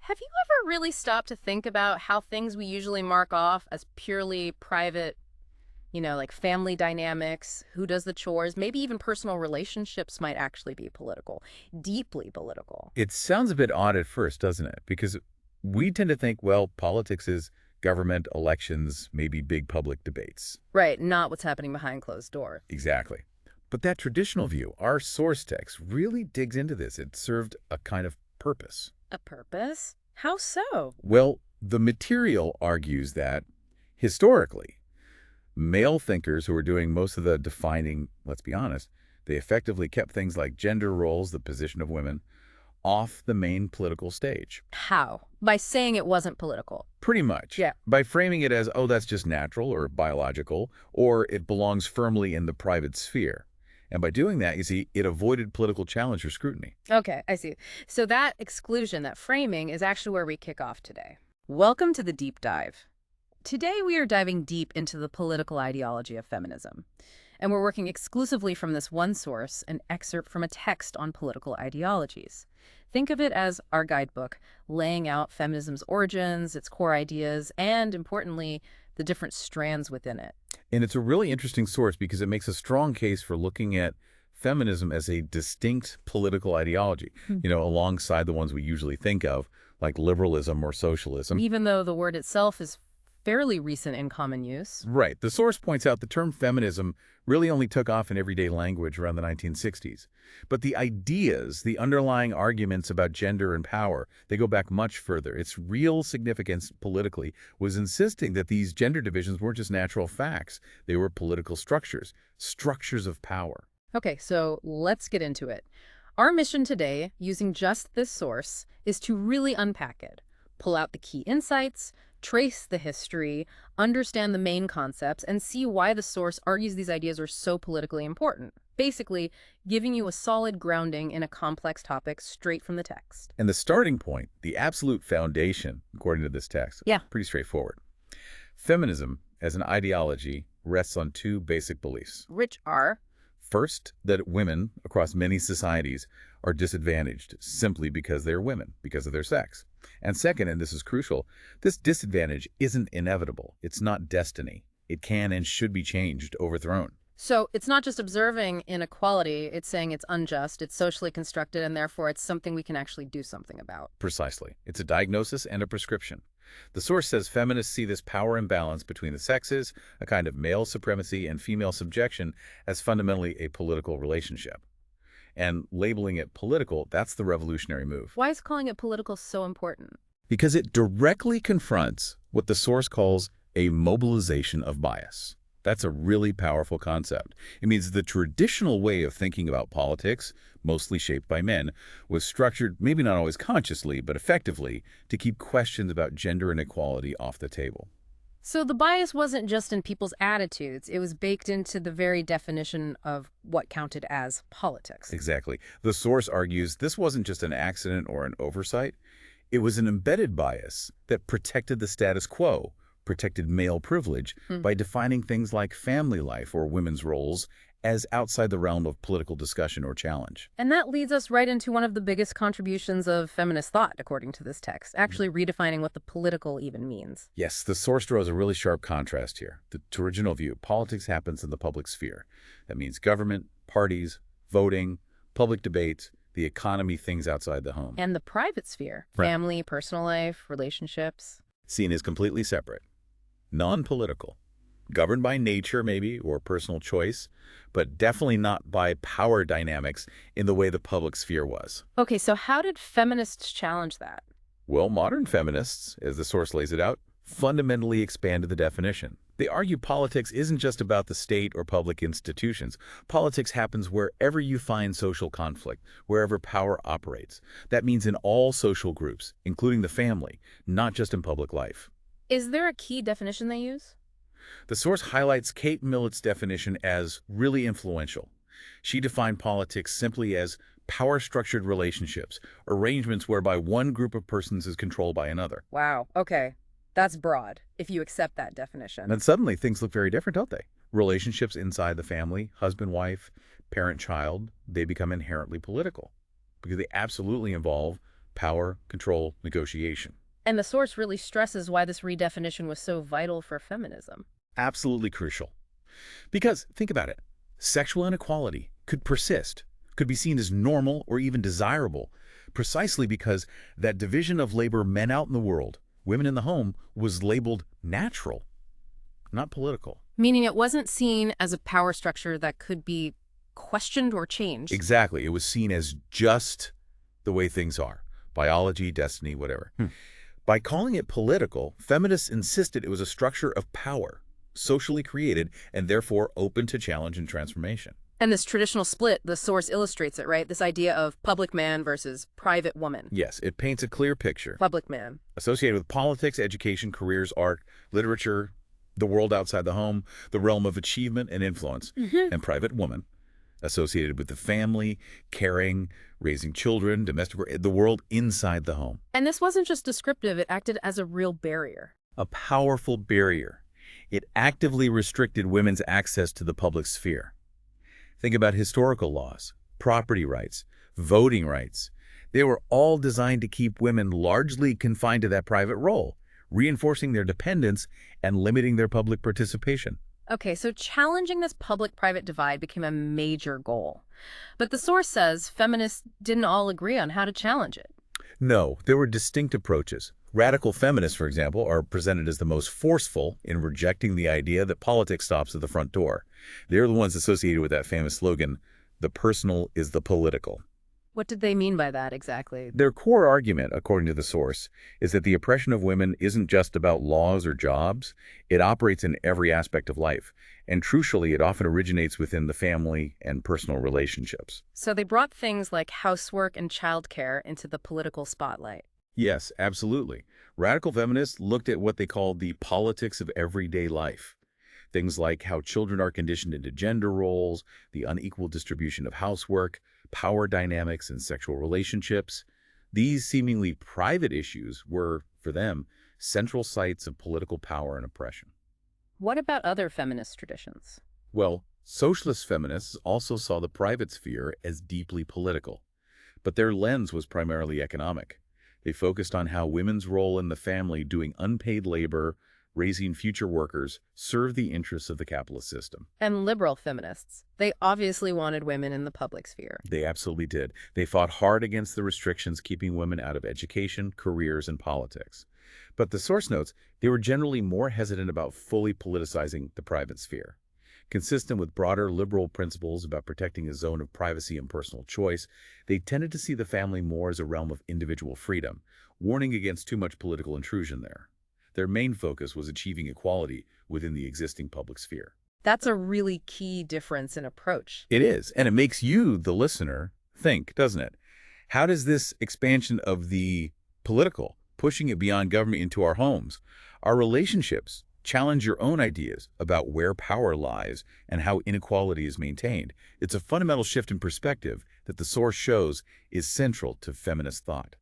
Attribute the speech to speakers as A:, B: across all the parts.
A: Have you ever really stopped to think about how things we usually mark off as purely private, like family dynamics, who does the chores, maybe even personal relationships might actually be political, deeply political?
B: It sounds a bit odd at first, doesn't it? Because we tend to think, well, politics is government, elections, maybe big public debates.
A: Right, not what's happening behind closed doors.
B: Exactly. But that traditional view, our source text, really digs into this. It served a kind of purpose.
A: A purpose? How so?
B: Well, the material argues that, historically, male thinkers who were doing most of the defining, let's be honest, they effectively kept things like gender roles, the position of women, off the main political stage.
A: How? By saying it wasn't political.
B: Pretty much.
A: Yeah.
B: By framing it as, oh, that's just natural or biological, or it belongs firmly in the private sphere. And by doing that, you see, it avoided political challenge or scrutiny.
A: Okay, I see. So that exclusion, that framing, is actually where we kick off today. Welcome to the deep dive. Today we are diving deep into the political ideology of feminism. And we're working exclusively from this one source, an excerpt from a text on political ideologies. Think of it as our guidebook, laying out feminism's origins, its core ideas, and, importantly, the different strands within it.
B: And it's a really interesting source because it makes a strong case for looking at feminism as a distinct political ideology, alongside the ones we usually think of, like liberalism or socialism.
A: Even though the word itself is fairly recent in common use.
B: Right. The source points out the term feminism really only took off in everyday language around the 1960s. But the ideas, the underlying arguments about gender and power, they go back much further. Its real significance politically was insisting that these gender divisions weren't just natural facts. They were political structures, structures of power.
A: Okay, so let's get into it. Our mission today, using just this source, is to really unpack it, pull out the key insights, trace the history, understand the main concepts, and see why the source argues these ideas are so politically important. Basically, giving you a solid grounding in a complex topic straight from the text.
B: And the starting point, the absolute foundation, according to this text,
A: Yeah.
B: pretty straightforward. Feminism, as an ideology, rests on two basic beliefs.
A: Which are?
B: First, that women across many societies are disadvantaged simply because they're women, because of their sex. And second, and this is crucial, this disadvantage isn't inevitable. It's not destiny. It can and should be changed, overthrown.
A: So it's not just observing inequality, it's saying it's unjust, it's socially constructed, and therefore it's something we can actually do something about.
B: Precisely. It's a diagnosis and a prescription. The source says feminists see this power imbalance between the sexes, a kind of male supremacy and female subjection, as fundamentally a political relationship. And labeling it political, that's the revolutionary move.
A: Why is calling it political so important?
B: Because it directly confronts what the source calls a mobilization of bias. That's a really powerful concept. It means the traditional way of thinking about politics, mostly shaped by men, was structured, maybe not always consciously, but effectively, to keep questions about gender inequality off the table.
A: So the bias wasn't just in people's attitudes, it was baked into the very definition of what counted as politics.
B: Exactly. The source argues this wasn't just an accident or an oversight. It was an embedded bias that protected the status quo, protected male privilege, by defining things like family life or women's roles as outside the realm of political discussion or challenge.
A: And that leads us right into one of the biggest contributions of feminist thought, according to this text, actually redefining what the political even means.
B: Yes, the source draws a really sharp contrast here. The original view, politics happens in the public sphere. That means government, parties, voting, public debates, the economy, things outside the home.
A: And the private sphere,
B: Right.
A: family, personal life, relationships.
B: Seen as completely separate, non-political, governed by nature maybe or personal choice, but definitely not by power dynamics in the way the public sphere was.
A: Okay, so how did feminists challenge that?
B: Well, modern feminists, as the source lays it out, fundamentally expanded the definition. They argue politics isn't just about the state or public institutions. Politics happens wherever you find social conflict, wherever power operates. That means in all social groups, including the family, not just in public life.
A: Is there a key definition they use?
B: The source highlights Kate Millett's definition as really influential. She defined politics simply as power-structured relationships, arrangements whereby one group of persons is controlled by another.
A: Wow, okay. That's broad, if you accept that definition.
B: And suddenly things look very different, don't they? Relationships inside the family, husband-wife, parent-child, they become inherently political because they absolutely involve power, control, negotiation.
A: And the source really stresses why this redefinition was so vital for feminism.
B: Absolutely crucial. Because, think about it, sexual inequality could persist, could be seen as normal or even desirable, precisely because that division of labor, men out in the world, women in the home, was labeled natural, not political.
A: Meaning it wasn't seen as a power structure that could be questioned or changed.
B: Exactly. It was seen as just the way things are. Biology, destiny, whatever. By calling it political, feminists insisted it was a structure of power, socially created, and therefore open to challenge and transformation.
A: And this traditional split, the source illustrates it, right? This idea of public man versus private woman.
B: Yes, it paints a clear picture.
A: Public man.
B: Associated with politics, education, careers, art, literature, the world outside the home, the realm of achievement and influence, and private woman, associated with the family, caring, raising children, domestic work, the world inside the home.
A: And this wasn't just descriptive, it acted as a real barrier.
B: A powerful barrier. It actively restricted women's access to the public sphere. Think about historical laws, property rights, voting rights. They were all designed to keep women largely confined to that private role, reinforcing their dependence and limiting their public participation.
A: Okay, so challenging this public-private divide became a major goal. But the source says feminists didn't all agree on how to challenge it.
B: No, there were distinct approaches. Radical feminists, for example, are presented as the most forceful in rejecting the idea that politics stops at the front door. They're the ones associated with that famous slogan, "The personal is the political."
A: What did they mean by that exactly?
B: Their core argument, according to the source, is that the oppression of women isn't just about laws or jobs. It operates in every aspect of life. And crucially, it often originates within the family and personal relationships.
A: So they brought things like housework and childcare into the political spotlight.
B: Yes, absolutely. Radical feminists looked at what they called the politics of everyday life. Things like how children are conditioned into gender roles, the unequal distribution of housework, power dynamics and sexual relationships. These seemingly private issues were, for them, central sites of political power and oppression.
A: What about other feminist traditions?
B: Well, socialist feminists also saw the private sphere as deeply political, but their lens was primarily economic. They focused on how women's role in the family doing unpaid labor, raising future workers, served the interests of the capitalist system.
A: And liberal feminists. They obviously wanted women in the public sphere.
B: They absolutely did. They fought hard against the restrictions keeping women out of education, careers, and politics. But the source notes they were generally more hesitant about fully politicizing the private sphere. Consistent with broader liberal principles about protecting a zone of privacy and personal choice, they tended to see the family more as a realm of individual freedom, warning against too much political intrusion there. Their main focus was achieving equality within the existing public sphere.
A: That's a really key difference in approach.
B: It is, and it makes you, the listener, think, doesn't it? How does this expansion of the political, pushing it beyond government into our homes, our relationships, challenge your own ideas about where power lies and how inequality is maintained? It's a fundamental shift in perspective that the source shows is central to feminist thought.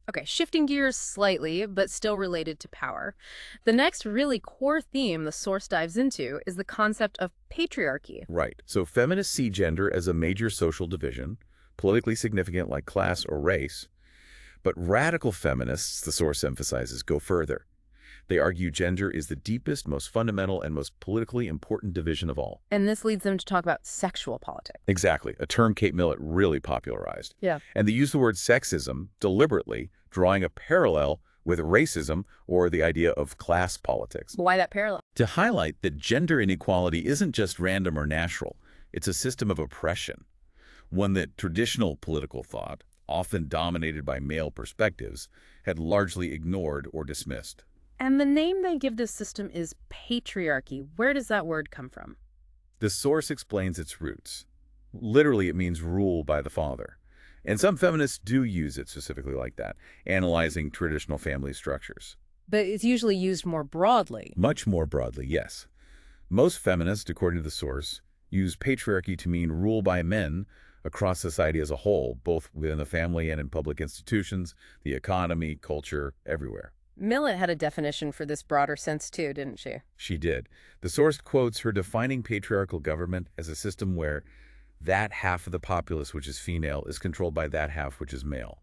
A: Okay, shifting gears slightly, but still related to power. The next really core theme the source dives into is the concept of patriarchy.
B: Right. So feminists see gender as a major social division, politically significant like class or race. But radical feminists, the source emphasizes, go further. They argue gender is the deepest, most fundamental, and most politically important division of all.
A: And this leads them to talk about sexual politics.
B: Exactly, a term Kate Millett really popularized.
A: Yeah.
B: And they use the word sexism deliberately, drawing a parallel with racism or the idea of class politics.
A: Why that parallel?
B: To highlight that gender inequality isn't just random or natural, it's a system of oppression, one that traditional political thought, often dominated by male perspectives, had largely ignored or dismissed.
A: And the name they give this system is patriarchy. Where does that word come from?
B: The source explains its roots. Literally, it means rule by the father. And some feminists do use it specifically like that, analyzing traditional family structures.
A: But it's usually used more broadly.
B: Much more broadly, yes. Most feminists, according to the source, use patriarchy to mean rule by men across society as a whole, both within the family and in public institutions, the economy, culture, everywhere.
A: Millett had a definition for this broader sense too, didn't she?
B: She did. The source quotes her defining patriarchal government as a system where that half of the populace which is female is controlled by that half which is male.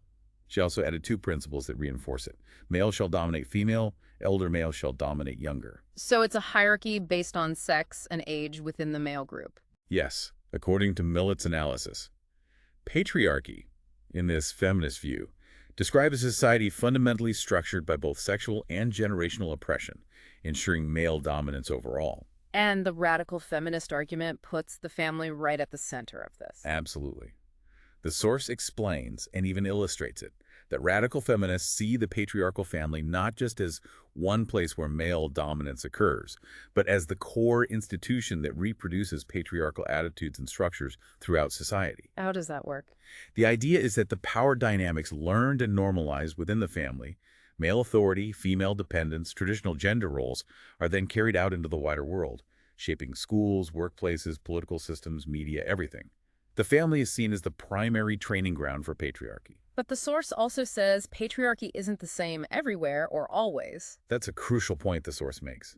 B: She also added two principles that reinforce it. Male shall dominate female, elder male shall dominate younger.
A: So it's a hierarchy based on sex and age within the male group.
B: Yes, according to Millett's analysis. Patriarchy, in this feminist view, describes a society fundamentally structured by both sexual and generational oppression, ensuring male dominance overall.
A: And the radical feminist argument puts the family right at the center of this.
B: Absolutely. The source explains, and even illustrates it, that radical feminists see the patriarchal family not just as one place where male dominance occurs, but as the core institution that reproduces patriarchal attitudes and structures throughout society.
A: How does that work?
B: The idea is that the power dynamics learned and normalized within the family, male authority, female dependence, traditional gender roles, are then carried out into the wider world, shaping schools, workplaces, political systems, media, everything. The family is seen as the primary training ground for patriarchy.
A: But the source also says patriarchy isn't the same everywhere or always.
B: That's a crucial point the source makes.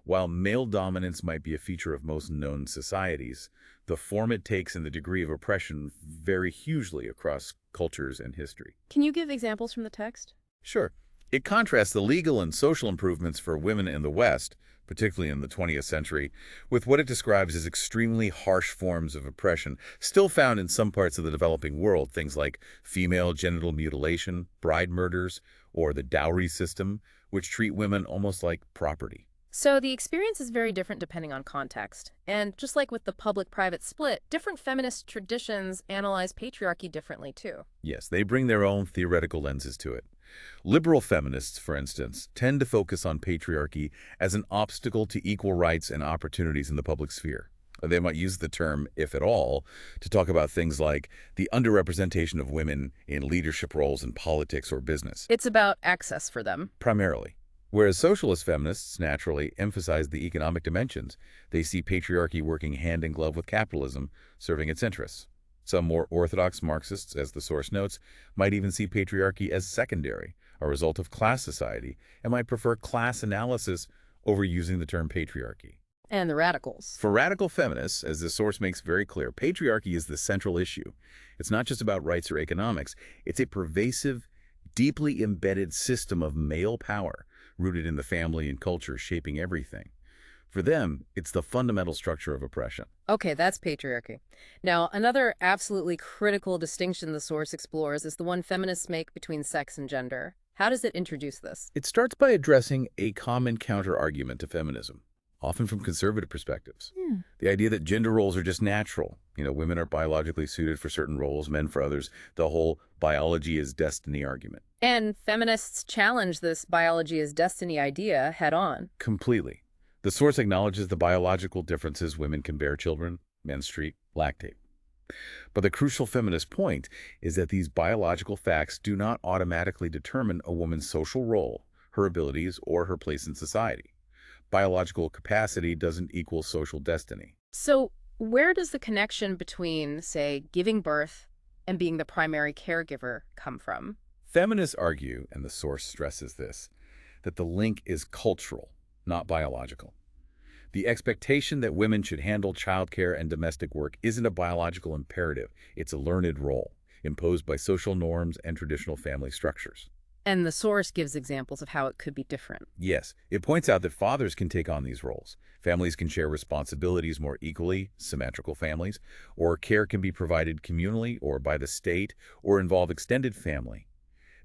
B: While male dominance might be a feature of most known societies, the form it takes and the degree of oppression vary hugely across cultures and history.
A: Can you give examples from the text?
B: Sure. It contrasts the legal and social improvements for women in the West, particularly in the 20th century, with what it describes as extremely harsh forms of oppression still found in some parts of the developing world, things like female genital mutilation, bride murders, or the dowry system, which treat women almost like property.
A: So the experience is very different depending on context. And just like with the public-private split, different feminist traditions analyze patriarchy differently too.
B: Yes, they bring their own theoretical lenses to it. Liberal feminists, for instance, tend to focus on patriarchy as an obstacle to equal rights and opportunities in the public sphere. They might use the term, if at all, to talk about things like the underrepresentation of women in leadership roles in politics or business.
A: It's about access for them.
B: Primarily. Whereas socialist feminists naturally emphasize the economic dimensions, they see patriarchy working hand in glove with capitalism, serving its interests. Some more orthodox Marxists, as the source notes, might even see patriarchy as secondary, a result of class society, and might prefer class analysis over using the term patriarchy.
A: And the radicals.
B: For radical feminists, as the source makes very clear, patriarchy is the central issue. It's not just about rights or economics. It's a pervasive, deeply embedded system of male power, rooted in the family and culture shaping everything. For them, it's the fundamental structure of oppression.
A: Okay, that's patriarchy. Now, another absolutely critical distinction the source explores is the one feminists make between sex and gender. How does it introduce this?
B: It starts by addressing a common counter-argument to feminism, often from conservative perspectives. The idea that gender roles are just natural. Women are biologically suited for certain roles, men for others. The whole biology is destiny argument.
A: And feminists challenge this biology is destiny idea head on.
B: Completely. The source acknowledges the biological differences women can bear children, menstruate, lactate. But the crucial feminist point is that these biological facts do not automatically determine a woman's social role, her abilities, or her place in society. Biological capacity doesn't equal social destiny.
A: So where does the connection between, say, giving birth and being the primary caregiver come from?
B: Feminists argue, and the source stresses this, that the link is cultural, not biological. The expectation that women should handle childcare and domestic work isn't a biological imperative. It's a learned role, imposed by social norms and traditional family structures.
A: And the source gives examples of how it could be different.
B: Yes, it points out that fathers can take on these roles. Families can share responsibilities more equally, symmetrical families, or care can be provided communally or by the state, or involve extended family.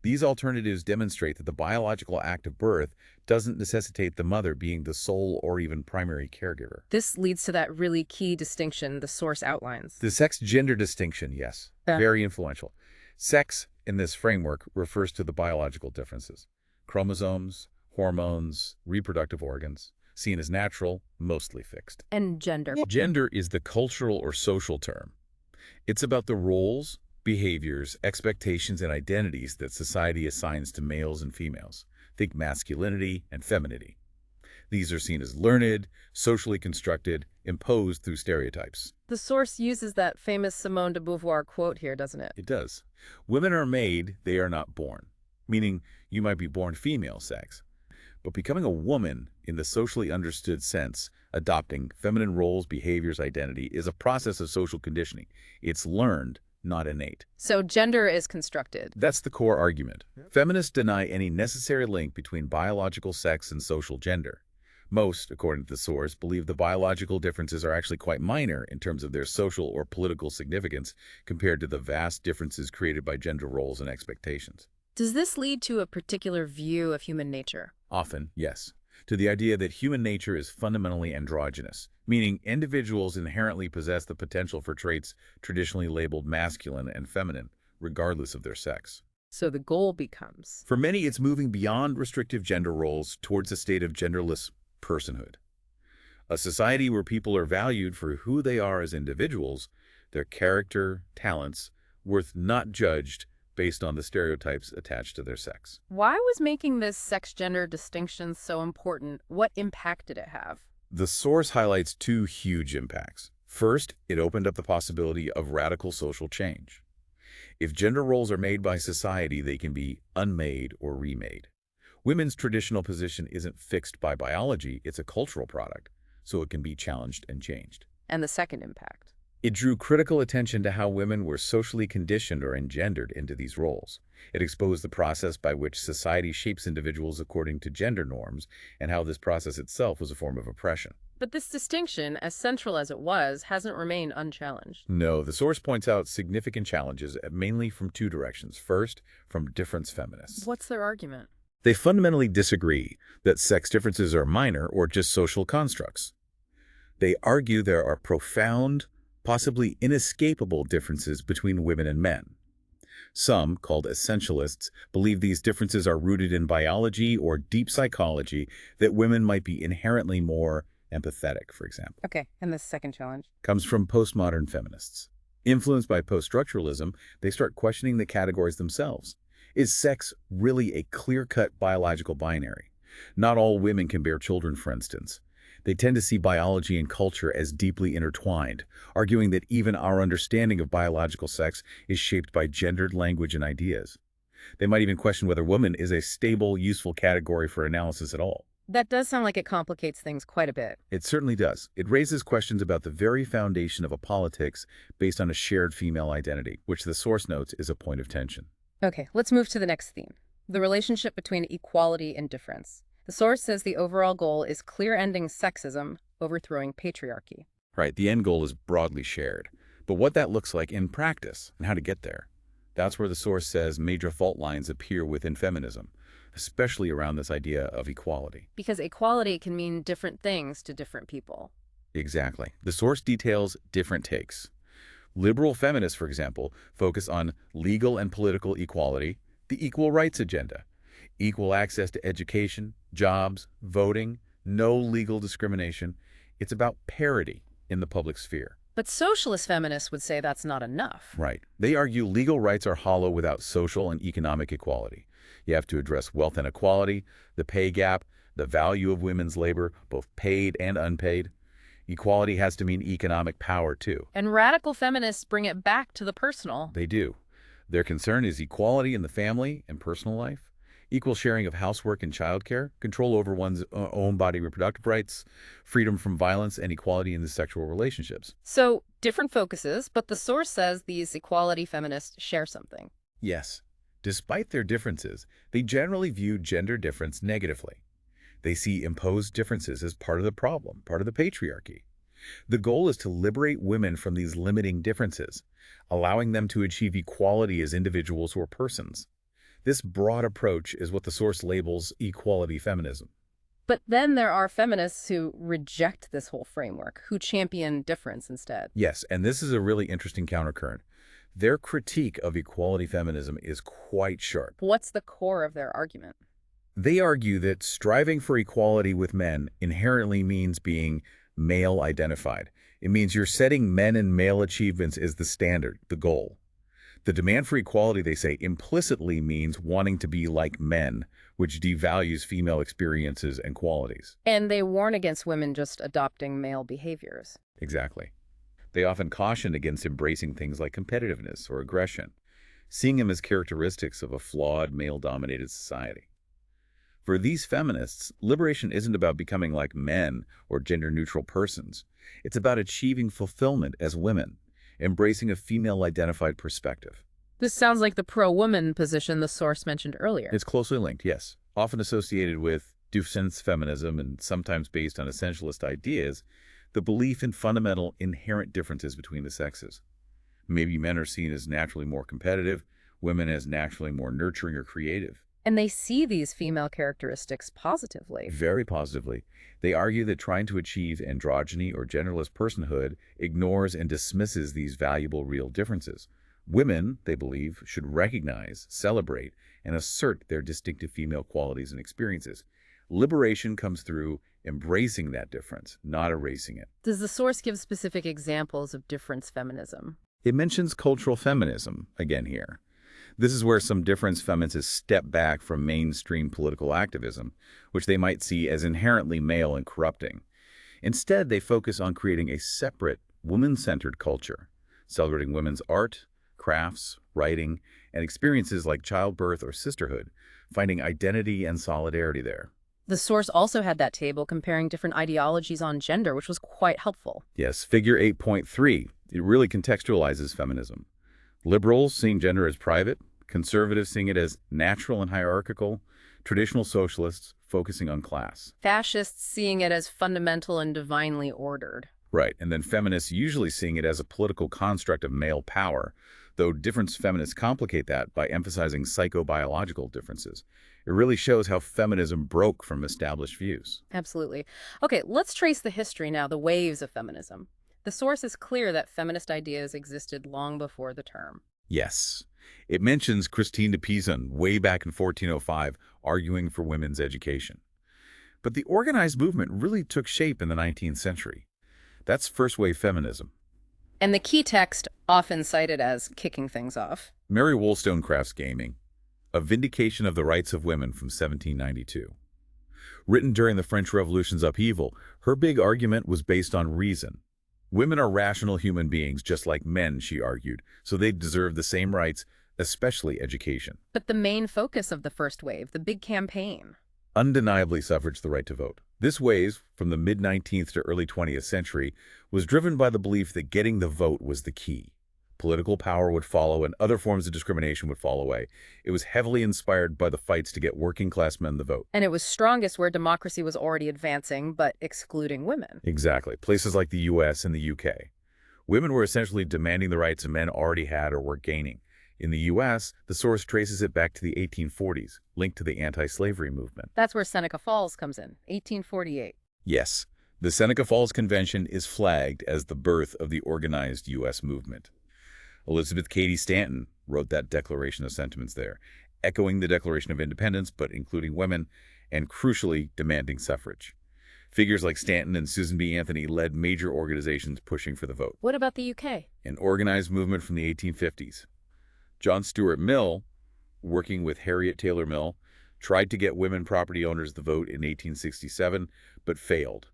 B: These alternatives demonstrate that the biological act of birth doesn't necessitate the mother being the sole or even primary caregiver.
A: This leads to that really key distinction the source outlines.
B: The sex-gender distinction, yes, very influential. Sex, in this framework, refers to the biological differences. Chromosomes, hormones, reproductive organs, seen as natural, mostly fixed.
A: And gender.
B: Gender is the cultural or social term. It's about the roles, behaviors, expectations, and identities that society assigns to males and females. Think masculinity and femininity. These are seen as learned, socially constructed, imposed through stereotypes.
A: The source uses that famous Simone de Beauvoir quote here, doesn't it?
B: It does. Women are made, they are not born. Meaning, you might be born female sex. But becoming a woman, in the socially understood sense, adopting feminine roles, behaviors, identity, is a process of social conditioning. It's learned, not innate.
A: So gender is constructed.
B: That's the core argument. Feminists deny any necessary link between biological sex and social gender. Most, according to the source, believe the biological differences are actually quite minor in terms of their social or political significance compared to the vast differences created by gender roles and expectations.
A: Does this lead to a particular view of human nature?
B: Often, yes, to the idea that human nature is fundamentally androgynous, meaning individuals inherently possess the potential for traits traditionally labeled masculine and feminine, regardless of their sex.
A: So the goal becomes.
B: For many, it's moving beyond restrictive gender roles towards a state of genderless personhood. A society where people are valued for who they are as individuals, their character, talents, worth not judged based on the stereotypes attached to their sex.
A: Why was making this sex-gender distinction so important? What impact did it have?
B: The source highlights two huge impacts. First, it opened up the possibility of radical social change. If gender roles are made by society, they can be unmade or remade. Women's traditional position isn't fixed by biology, it's a cultural product, so it can be challenged and changed.
A: And the second impact?
B: It drew critical attention to how women were socially conditioned or engendered into these roles. It exposed the process by which society shapes individuals according to gender norms and how this process itself was a form of oppression.
A: But this distinction, as central as it was, hasn't remained unchallenged.
B: No, the source points out significant challenges, mainly from two directions. First, from difference feminists.
A: What's their argument?
B: They fundamentally disagree that sex differences are minor or just social constructs. They argue there are profound, possibly inescapable differences between women and men. Some, called essentialists, believe these differences are rooted in biology or deep psychology, that women might be inherently more empathetic, for example.
A: Okay, and the second challenge?
B: Comes from postmodern feminists. Influenced by post-structuralism, they start questioning the categories themselves. Is sex really a clear-cut biological binary? Not all women can bear children, for instance. They tend to see biology and culture as deeply intertwined, arguing that even our understanding of biological sex is shaped by gendered language and ideas. They might even question whether woman is a stable, useful category for analysis at all.
A: That does sound like it complicates things quite a bit.
B: It certainly does. It raises questions about the very foundation of a politics based on a shared female identity, which the source notes is a point of tension.
A: Okay, let's move to the next theme, the relationship between equality and difference. The source says the overall goal is clear-ending sexism, overthrowing patriarchy.
B: Right, the end goal is broadly shared. But what that looks like in practice and how to get there, that's where the source says major fault lines appear within feminism, especially around this idea of equality.
A: Because equality can mean different things to different people.
B: Exactly. The source details different takes. Liberal feminists, for example, focus on legal and political equality, the equal rights agenda, equal access to education, jobs, voting, no legal discrimination. It's about parity in the public sphere.
A: But socialist feminists would say that's not enough.
B: Right. They argue legal rights are hollow without social and economic equality. You have to address wealth inequality, the pay gap, the value of women's labor, both paid and unpaid. Equality has to mean economic power, too.
A: And radical feminists bring it back to the personal.
B: They do. Their concern is equality in the family and personal life, equal sharing of housework and childcare, control over one's own body reproductive rights, freedom from violence, and equality in the sexual relationships.
A: So, different focuses, but the source says these equality feminists share something.
B: Yes. Despite their differences, they generally view gender difference negatively. They see imposed differences as part of the problem, part of the patriarchy. The goal is to liberate women from these limiting differences, allowing them to achieve equality as individuals or persons. This broad approach is what the source labels equality feminism.
A: But then there are feminists who reject this whole framework, who champion difference instead.
B: Yes, and this is a really interesting countercurrent. Their critique of equality feminism is quite sharp.
A: What's the core of their argument?
B: They argue that striving for equality with men inherently means being male-identified. It means you're setting men and male achievements as the standard, the goal. The demand for equality, they say, implicitly means wanting to be like men, which devalues female experiences and qualities.
A: And they warn against women just adopting male behaviors.
B: Exactly. They often caution against embracing things like competitiveness or aggression, seeing them as characteristics of a flawed, male-dominated society. For these feminists, liberation isn't about becoming like men or gender-neutral persons. It's about achieving fulfillment as women, embracing a female-identified perspective.
A: This sounds like the pro-woman position the source mentioned earlier.
B: It's closely linked, yes. Often associated with Ducent's feminism and sometimes based on essentialist ideas, the belief in fundamental inherent differences between the sexes. Maybe men are seen as naturally more competitive, women as naturally more nurturing or creative.
A: And they see these female characteristics positively.
B: Very positively. They argue that trying to achieve androgyny or genderless personhood ignores and dismisses these valuable real differences. Women, they believe, should recognize, celebrate, and assert their distinctive female qualities and experiences. Liberation comes through embracing that difference, not erasing it.
A: Does the source give specific examples of difference feminism?
B: It mentions cultural feminism again here. This is where some difference feminists step back from mainstream political activism, which they might see as inherently male and corrupting. Instead, they focus on creating a separate, woman-centered culture, celebrating women's art, crafts, writing, and experiences like childbirth or sisterhood, finding identity and solidarity there.
A: The source also had that table comparing different ideologies on gender, which was quite helpful.
B: Yes, figure 8.3, it really contextualizes feminism. Liberals seeing gender as private, conservatives seeing it as natural and hierarchical, traditional socialists focusing on class.
A: Fascists seeing it as fundamental and divinely ordered.
B: Right, and then feminists usually seeing it as a political construct of male power, though difference feminists complicate that by emphasizing psychobiological differences. It really shows how feminism broke from established views.
A: Absolutely. Okay, let's trace the history now, the waves of feminism. The source is clear that feminist ideas existed long before the term.
B: Yes. It mentions Christine de Pizan way back in 1405 arguing for women's education. But the organized movement really took shape in the 19th century. That's first-wave feminism.
A: And the key text, often cited as kicking things off.
B: Mary Wollstonecraft's Gaming, A Vindication of the Rights of Women from 1792. Written during the French Revolution's upheaval, her big argument was based on reason. Women are rational human beings just like men, she argued, so they deserve the same rights, especially education.
A: But the main focus of the first wave, the big campaign.
B: Undeniably suffrage the right to vote. This wave, from the mid-19th to early 20th century, was driven by the belief that getting the vote was the key. Political power would follow and other forms of discrimination would fall away. It was heavily inspired by the fights to get working-class men the vote.
A: And it was strongest where democracy was already advancing, but excluding women.
B: Exactly. Places like the U.S. and the U.K. Women were essentially demanding the rights men already had or were gaining. In the U.S., the source traces it back to the 1840s, linked to the anti-slavery movement.
A: That's where Seneca Falls comes in, 1848.
B: Yes, the Seneca Falls Convention is flagged as the birth of the organized U.S. movement. Elizabeth Cady Stanton wrote that Declaration of Sentiments there, echoing the Declaration of Independence, but including women, and crucially, demanding suffrage. Figures like Stanton and Susan B. Anthony led major organizations pushing for the vote.
A: What about the UK?
B: An organized movement from the 1850s. John Stuart Mill, working with Harriet Taylor Mill, tried to get women property owners the vote in 1867, but failed.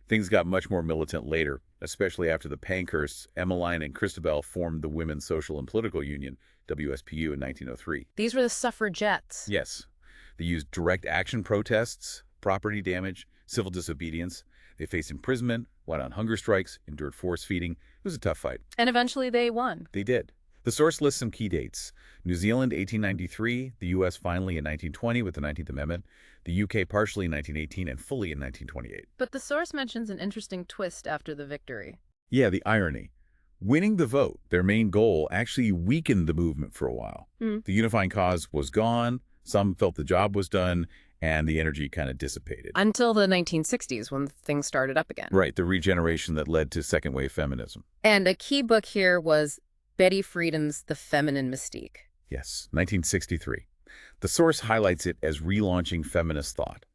B: Things got much more militant later, especially after the Pankhursts, Emmeline, and Christabel formed the Women's Social and Political Union, WSPU, in 1903.
A: These were the suffragettes.
B: Yes. They used direct action protests, property damage, civil disobedience. They faced imprisonment, went on hunger strikes, endured force feeding. It was a tough fight.
A: And eventually they won.
B: They did. The source lists some key dates. New Zealand, 1893, the U.S. finally in 1920 with the 19th Amendment, the U.K. partially in 1918 and fully in 1928.
A: But the source mentions an interesting twist after the victory.
B: Yeah, the irony. Winning the vote, their main goal, actually weakened the movement for a while. The unifying cause was gone, some felt the job was done, and the energy kind of dissipated.
A: Until the 1960s, when things started up again.
B: Right, the regeneration that led to second-wave feminism.
A: And a key book here was Betty Friedan's The Feminine Mystique.
B: Yes, 1963. The source highlights it as relaunching feminist thought.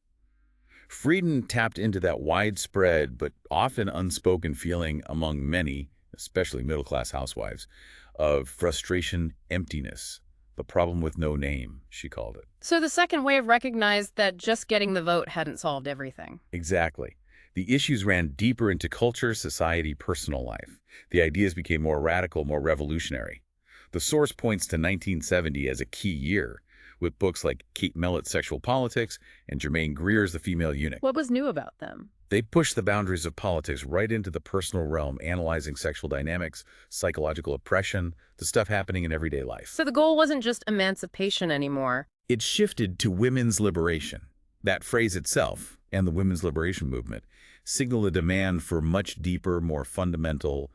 B: Friedan tapped into that widespread but often unspoken feeling among many, especially middle-class housewives, of frustration, emptiness, the problem with no name, she called it.
A: So the second wave recognized that just getting the vote hadn't solved everything.
B: Exactly. The issues ran deeper into culture, society, personal life. The ideas became more radical, more revolutionary. The source points to 1970 as a key year, with books like Kate Mellett's Sexual Politics and Germaine Greer's The Female Eunuch.
A: What was new about them?
B: They push the boundaries of politics right into the personal realm, analyzing sexual dynamics, psychological oppression, the stuff happening in everyday life.
A: So the goal wasn't just emancipation anymore.
B: It shifted to women's liberation. That phrase itself, and the women's liberation movement, signal a demand for much deeper, more fundamental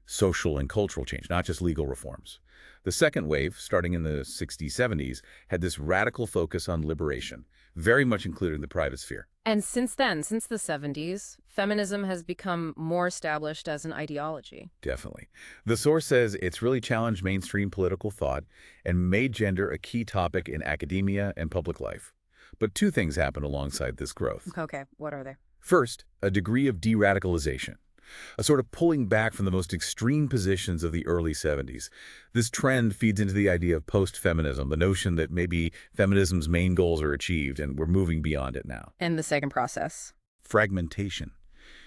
B: social and cultural change, not just legal reforms. The second wave, starting in the 60s, 70s, had this radical focus on liberation, very much included in the private sphere.
A: And since then, since the 70s, feminism has become more established as an ideology.
B: Definitely. The source says it's really challenged mainstream political thought and made gender a key topic in academia and public life. But two things happened alongside this growth.
A: Okay, what are they?
B: First, a degree of de-radicalization, a sort of pulling back from the most extreme positions of the early 70s. This trend feeds into the idea of post-feminism, the notion that maybe feminism's main goals are achieved and we're moving beyond it now.
A: And the second process?
B: Fragmentation.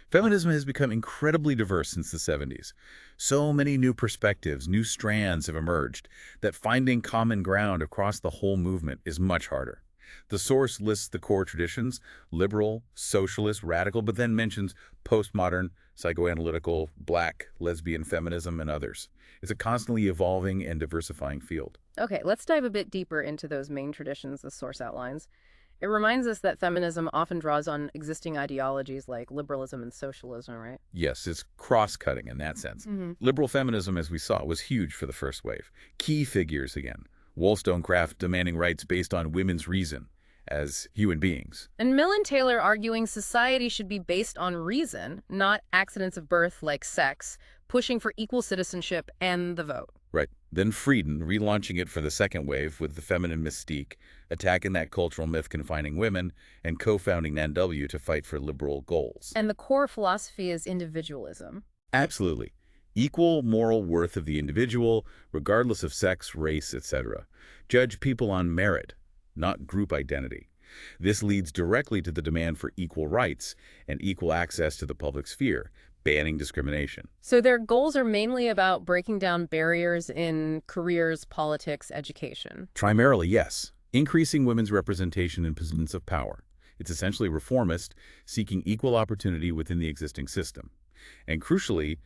B: Feminism has become incredibly diverse since the 70s. So many new perspectives, new strands have emerged that finding common ground across the whole movement is much harder. The source lists the core traditions, liberal, socialist, radical, but then mentions postmodern, psychoanalytical, black, lesbian feminism, and others. It's a constantly evolving and diversifying field.
A: Okay, let's dive a bit deeper into those main traditions the source outlines. It reminds us that feminism often draws on existing ideologies like liberalism and socialism, right?
B: Yes, it's cross-cutting in that sense. Liberal feminism, as we saw, was huge for the first wave. Key figures again. Wollstonecraft demanding rights based on women's reason as human beings.
A: And Mill and Taylor arguing society should be based on reason, not accidents of birth like sex, pushing for equal citizenship and the vote.
B: Right. Then Frieden relaunching it for the second wave with the feminine mystique, attacking that cultural myth confining women, and co-founding NW to fight for liberal goals.
A: And the core philosophy is individualism.
B: Absolutely. Equal moral worth of the individual, regardless of sex, race, etc. Judge people on merit, not group identity. This leads directly to the demand for equal rights and equal access to the public sphere, banning discrimination.
A: So their goals are mainly about breaking down barriers in careers, politics, education.
B: Primarily, yes. Increasing women's representation in positions of power. It's essentially reformist, seeking equal opportunity within the existing system. And crucially,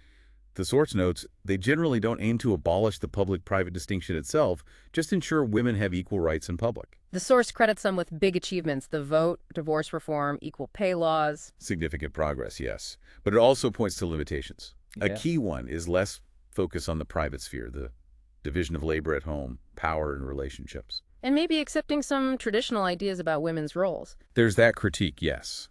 B: the source notes, they generally don't aim to abolish the public-private distinction itself, just ensure women have equal rights in public.
A: The source credits them with big achievements, the vote, divorce reform, equal pay laws.
B: Significant progress, yes. But it also points to limitations. A
A: Yeah.
B: key one is less focus on the private sphere, the division of labor at home, power and relationships.
A: And maybe accepting some traditional ideas about women's roles.
B: There's that critique, yes.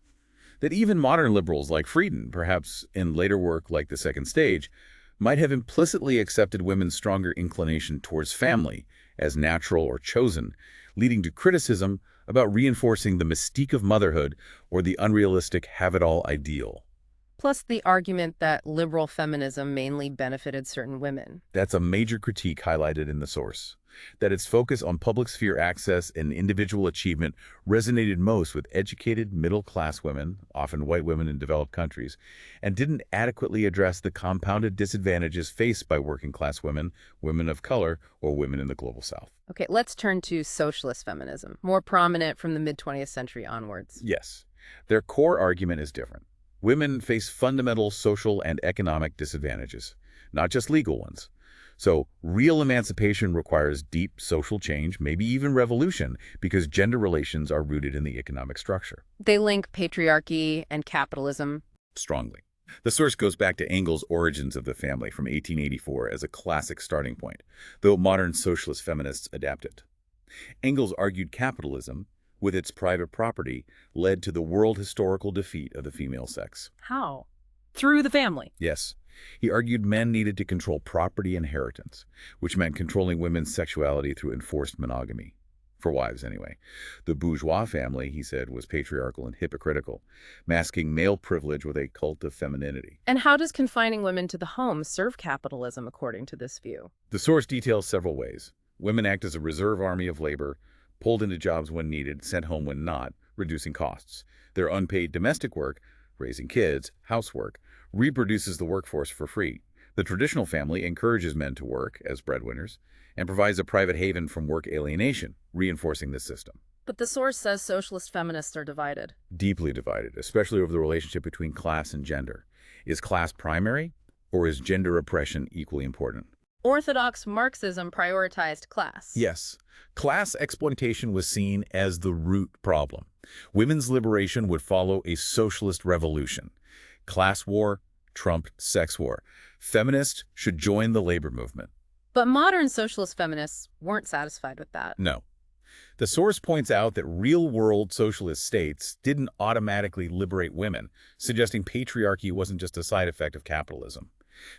B: That even modern liberals like Frieden, perhaps in later work like The Second Stage, might have implicitly accepted women's stronger inclination towards family as natural or chosen, leading to criticism about reinforcing the mystique of motherhood or the unrealistic have-it-all ideal.
A: Plus the argument that liberal feminism mainly benefited certain women.
B: That's a major critique highlighted in the source, that its focus on public sphere access and individual achievement resonated most with educated, middle-class women, often white women in developed countries, and didn't adequately address the compounded disadvantages faced by working-class women, women of color, or women in the global south.
A: Okay, let's turn to socialist feminism, more prominent from the mid-20th century onwards.
B: Yes, their core argument is different. Women face fundamental social and economic disadvantages, not just legal ones. So real emancipation requires deep social change, maybe even revolution, because gender relations are rooted in the economic structure.
A: They link patriarchy and capitalism.
B: Strongly. The source goes back to Engels' Origins of the Family from 1884 as a classic starting point, though modern socialist feminists adapt it. Engels argued capitalism, with its private property, led to the world historical defeat of the female sex.
A: How? Through the family.
B: Yes. He argued men needed to control property inheritance, which meant controlling women's sexuality through enforced monogamy. For wives, anyway. The bourgeois family, he said, was patriarchal and hypocritical, masking male privilege with a cult of femininity.
A: And how does confining women to the home serve capitalism, according to this view?
B: The source details several ways. Women act as a reserve army of labor, pulled into jobs when needed, sent home when not, reducing costs. Their unpaid domestic work, raising kids, housework, reproduces the workforce for free. The traditional family encourages men to work as breadwinners and provides a private haven from work alienation, reinforcing this system.
A: But the source says socialist feminists are divided.
B: Deeply divided, especially over the relationship between class and gender. Is class primary, or is gender oppression equally important?
A: Orthodox Marxism prioritized class.
B: Yes, class exploitation was seen as the root problem. Women's liberation would follow a socialist revolution. Class war trumped sex war. Feminists should join the labor movement.
A: But modern socialist feminists weren't satisfied with that.
B: No. The source points out that real-world socialist states didn't automatically liberate women, suggesting patriarchy wasn't just a side effect of capitalism.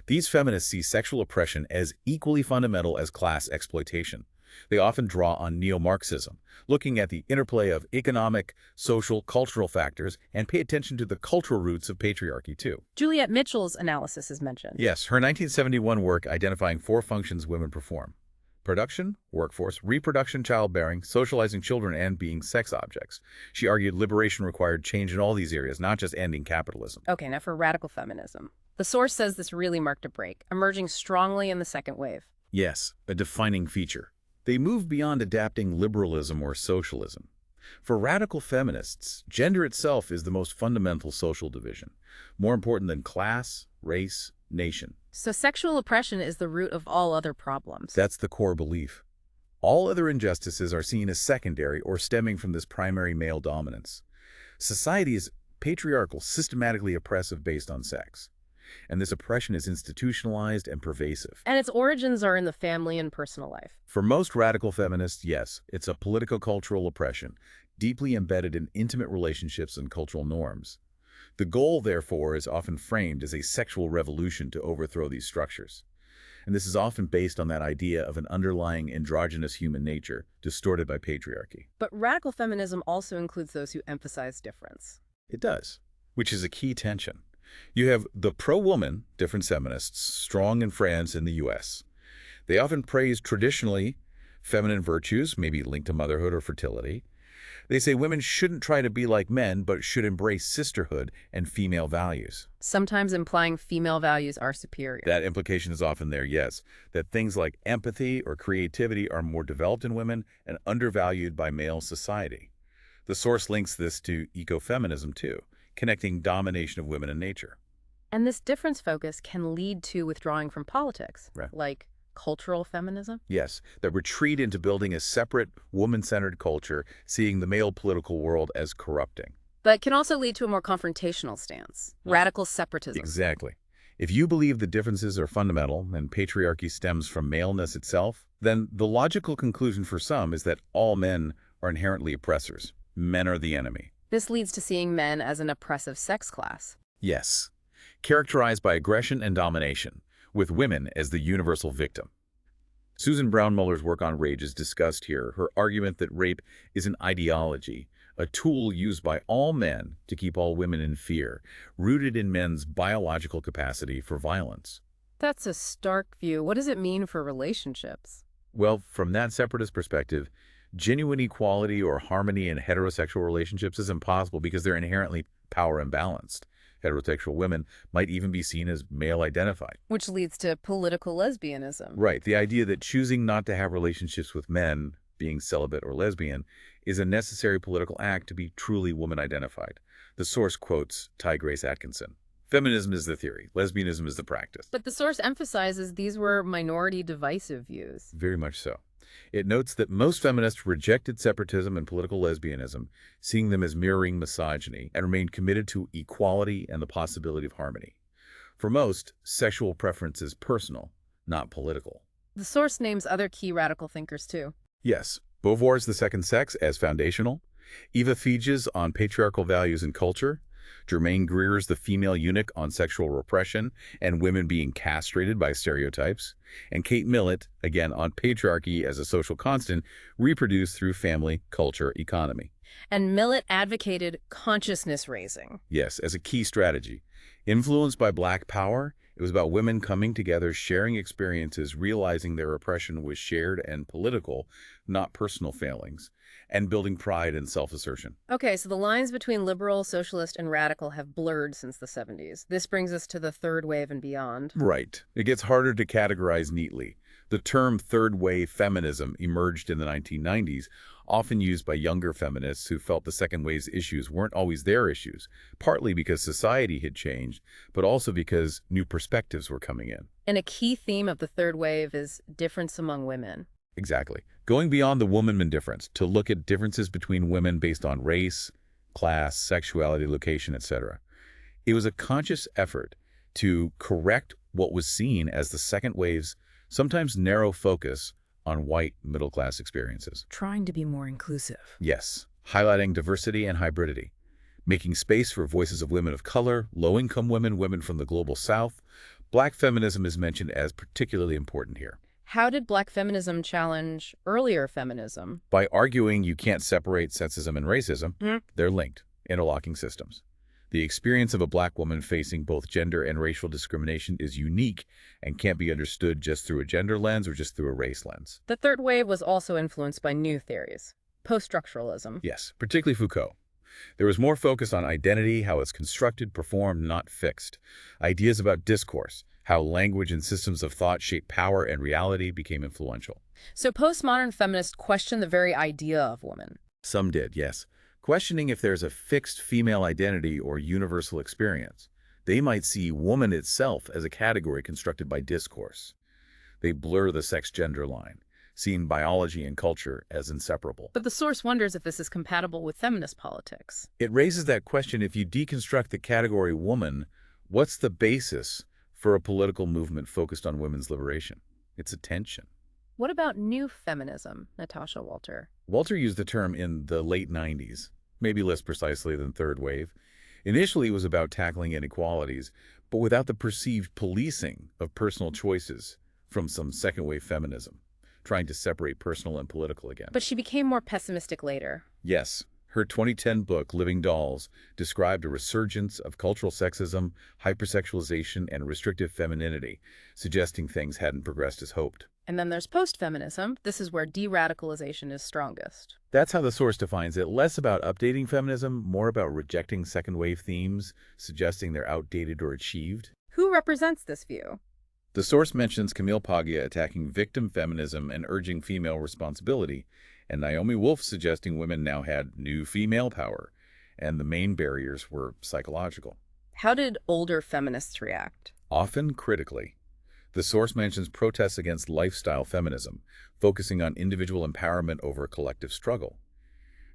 B: These feminists see sexual oppression as equally fundamental as class exploitation. They often draw on neo-Marxism, looking at the interplay of economic, social, cultural factors, and pay attention to the cultural roots of patriarchy, too.
A: Juliet Mitchell's analysis is mentioned.
B: Yes, her 1971 work identifying 4 functions women perform: production, workforce, reproduction, childbearing, socializing children, and being sex objects. She argued liberation required change in all these areas, not just ending capitalism.
A: Okay, now for radical feminism. The source says this really marked a break, emerging strongly in the second wave.
B: Yes, a defining feature. They move beyond adapting liberalism or socialism. For radical feminists, gender itself is the most fundamental social division, more important than class, race, nation.
A: So sexual oppression is the root of all other problems.
B: That's the core belief. All other injustices are seen as secondary or stemming from this primary male dominance. Society is patriarchal, systematically oppressive based on sex. And this oppression is institutionalized and pervasive.
A: And its origins are in the family and personal life.
B: For most radical feminists, yes, it's a politico-cultural oppression, deeply embedded in intimate relationships and cultural norms. The goal, therefore, is often framed as a sexual revolution to overthrow these structures. And this is often based on that idea of an underlying androgynous human nature distorted by patriarchy.
A: But radical feminism also includes those who emphasize difference.
B: It does, which is a key tension. You have the pro-woman difference feminists, strong in France and the U.S. They often praise traditionally feminine virtues, maybe linked to motherhood or fertility. They say women shouldn't try to be like men, but should embrace sisterhood and female values.
A: Sometimes implying female values are superior.
B: That implication is often there, yes, that things like empathy or creativity are more developed in women and undervalued by male society. The source links this to ecofeminism, too, connecting domination of women and nature.
A: And this difference focus can lead to withdrawing from politics,
B: Right.
A: like cultural feminism.
B: Yes, the retreat into building a separate, woman-centered culture, seeing the male political world as corrupting.
A: But can also lead to a more confrontational stance, radical separatism.
B: Exactly. If you believe the differences are fundamental and patriarchy stems from maleness itself, then the logical conclusion for some is that all men are inherently oppressors. Men are the enemy.
A: This leads to seeing men as an oppressive sex class.
B: Yes, characterized by aggression and domination, with women as the universal victim. Susan Brown-Muller's work on rage is discussed here, her argument that rape is an ideology, a tool used by all men to keep all women in fear, rooted in men's biological capacity for violence.
A: That's a stark view. What does it mean for relationships?
B: Well, from that separatist perspective, genuine equality or harmony in heterosexual relationships is impossible because they're inherently power imbalanced. Heterosexual women might even be seen as male-identified.
A: Which leads to political lesbianism.
B: Right, the idea that choosing not to have relationships with men, being celibate or lesbian, is a necessary political act to be truly woman-identified. The source quotes Ty Grace Atkinson. Feminism is the theory, lesbianism is the practice.
A: But the source emphasizes these were minority divisive views.
B: Very much so. It notes that most feminists rejected separatism and political lesbianism, seeing them as mirroring misogyny, and remained committed to equality and the possibility of harmony. For most, sexual preference is personal, not political.
A: The source names other key radical thinkers too.
B: Yes, Beauvoir's The Second Sex as foundational, Eva Fige's on patriarchal values and culture, Germaine Greer's The Female Eunuch on sexual repression and women being castrated by stereotypes, and Kate Millett, again on patriarchy as a social constant, reproduced through family, culture, economy.
A: And Millett advocated consciousness raising.
B: Yes, as a key strategy. Influenced by Black power, it was about women coming together, sharing experiences, realizing their oppression was shared and political, not personal failings, and building pride and self-assertion.
A: Okay, so the lines between liberal, socialist, and radical have blurred since the 70s. This brings us to the third wave and beyond.
B: Right. It gets harder to categorize neatly. The term third wave feminism emerged in the 1990s, often used by younger feminists who felt the second wave's issues weren't always their issues, partly because society had changed, but also because new perspectives were coming in.
A: And a key theme of the third wave is difference among women.
B: Exactly. Going beyond the woman-man difference to look at differences between women based on race, class, sexuality, location, etc. It was a conscious effort to correct what was seen as the second wave's sometimes narrow focus on white middle-class experiences.
A: Trying to be more inclusive.
B: Yes, highlighting diversity and hybridity, making space for voices of women of color, low-income women, women from the global south. Black feminism is mentioned as particularly important here.
A: How did Black feminism challenge earlier feminism?
B: By arguing you can't separate sexism and racism, they're linked, interlocking systems. The experience of a Black woman facing both gender and racial discrimination is unique and can't be understood just through a gender lens or just through a race lens.
A: The third wave was also influenced by new theories, post-structuralism.
B: Yes, particularly Foucault. There was more focus on identity, how it's constructed, performed, not fixed. Ideas about discourse, how language and systems of thought shape power and reality became influential.
A: So postmodern feminists questioned the very idea of woman.
B: Some did, yes, questioning if there's a fixed female identity or universal experience. They might see woman itself as a category constructed by discourse. They blur the sex-gender line, seeing biology and culture as inseparable.
A: But the source wonders if this is compatible with feminist politics.
B: It raises that question: if you deconstruct the category woman, what's the basis for a political movement focused on women's liberation? It's a tension.
A: What about new feminism, Natasha Walter?
B: Walter used the term in the late 90s, maybe less precisely than third wave. Initially, it was about tackling inequalities, but without the perceived policing of personal choices from some second-wave feminism, trying to separate personal and political again.
A: But she became more pessimistic later.
B: Yes. Her 2010 book, Living Dolls, described a resurgence of cultural sexism, hypersexualization, and restrictive femininity, suggesting things hadn't progressed as hoped.
A: And then there's post-feminism. This is where de-radicalization is strongest.
B: That's how the source defines it: less about updating feminism, more about rejecting second-wave themes, suggesting they're outdated or achieved.
A: Who represents this view?
B: The source mentions Camille Paglia attacking victim feminism and urging female responsibility, and Naomi Wolf suggesting women now had new female power, and the main barriers were psychological.
A: How did older feminists react?
B: Often critically. The source mentions protests against lifestyle feminism, focusing on individual empowerment over collective struggle.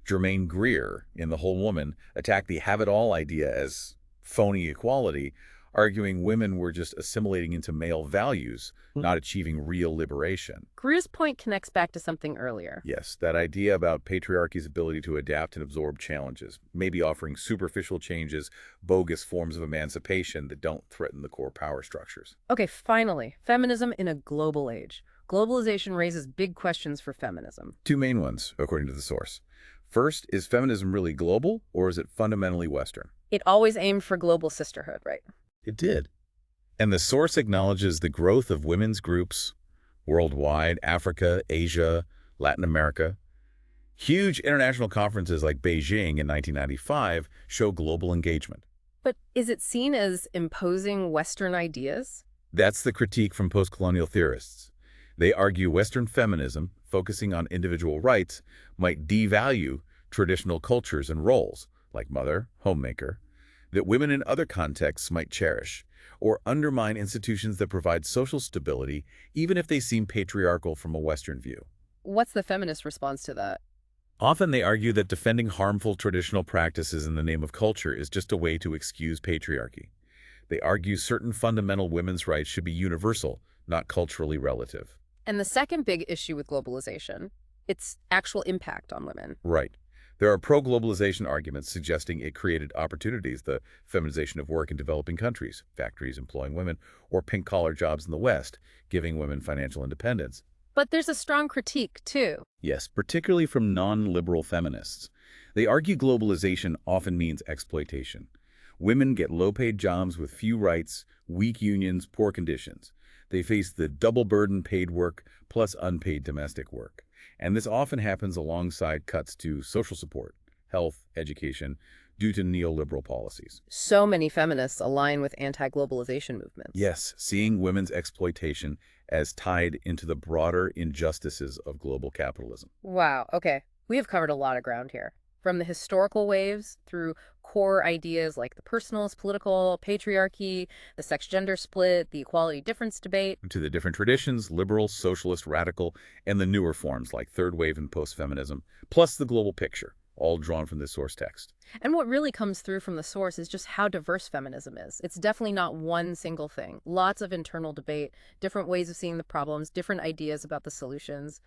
B: Germaine Greer, in The Whole Woman, attacked the have-it-all idea as phony equality, arguing women were just assimilating into male values, not achieving real liberation.
A: Greer's point connects back to something earlier.
B: Yes, that idea about patriarchy's ability to adapt and absorb challenges, maybe offering superficial changes, bogus forms of emancipation that don't threaten the core power structures.
A: Okay, finally, feminism in a global age. Globalization raises big questions for feminism.
B: Two main ones, according to the source. First, is feminism really global, or is it fundamentally Western?
A: It always aimed for global sisterhood, right?
B: It did. And the source acknowledges the growth of women's groups worldwide: Africa, Asia, Latin America. Huge international conferences like Beijing in 1995 show global engagement.
A: But is it seen as imposing Western ideas?
B: That's the critique from post-colonial theorists. They argue Western feminism, focusing on individual rights, might devalue traditional cultures and roles, like mother, homemaker, that women in other contexts might cherish, or undermine institutions that provide social stability, even if they seem patriarchal from a Western view.
A: What's the feminist response to that?
B: Often they argue that defending harmful traditional practices in the name of culture is just a way to excuse patriarchy. They argue certain fundamental women's rights should be universal, not culturally relative.
A: And the second big issue with globalization, its actual impact on women.
B: Right. There are pro-globalization arguments suggesting it created opportunities: the feminization of work in developing countries, factories employing women, or pink-collar jobs in the West, giving women financial independence.
A: But there's a strong critique, too.
B: Yes, particularly from non-liberal feminists. They argue globalization often means exploitation. Women get low-paid jobs with few rights, weak unions, poor conditions. They face the double burden: paid work plus unpaid domestic work. And this often happens alongside cuts to social support, health, education, due to neoliberal policies.
A: So many feminists align with anti-globalization movements.
B: Yes, seeing women's exploitation as tied into the broader injustices of global capitalism.
A: Wow, okay. We have covered a lot of ground here, from the historical waves through core ideas like the personalist, political, patriarchy, the sex-gender split, the equality difference debate.
B: To the different traditions, liberal, socialist, radical, and the newer forms like third wave and post-feminism, plus the global picture, all drawn from this source text.
A: And what really comes through from the source is just how diverse feminism is. It's definitely not one single thing. Lots of internal debate, different ways of seeing the problems, different ideas about the solutions.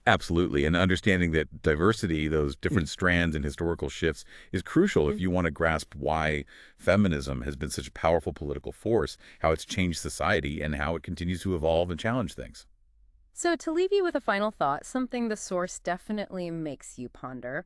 B: Absolutely. And understanding that diversity, those different strands and historical shifts, is crucial if
A: Mm.
B: you want to grasp why feminism has been such a powerful political force, how it's changed society, and how it continues to evolve and challenge things.
A: So, to leave you with a final thought, something the source definitely makes you ponder.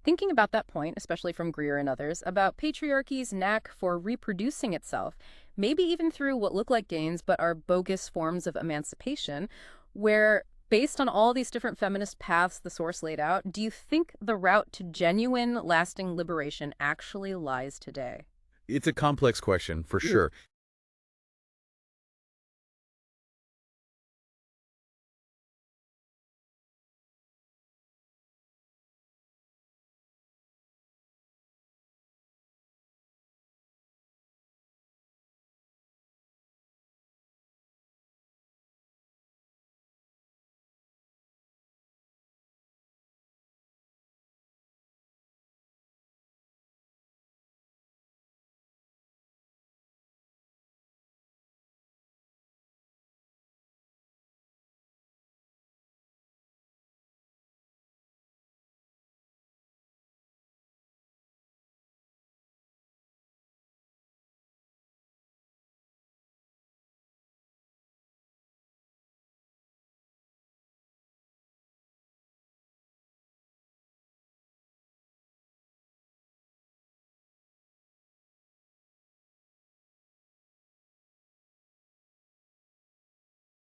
A: Thinking about that point, especially from Greer and others, about patriarchy's knack for reproducing itself, maybe even through what look like gains but are bogus forms of emancipation, where, based on all these different feminist paths the source laid out, do you think the route to genuine, lasting liberation actually lies today?
B: It's a complex question, for
A: Yes.
B: sure.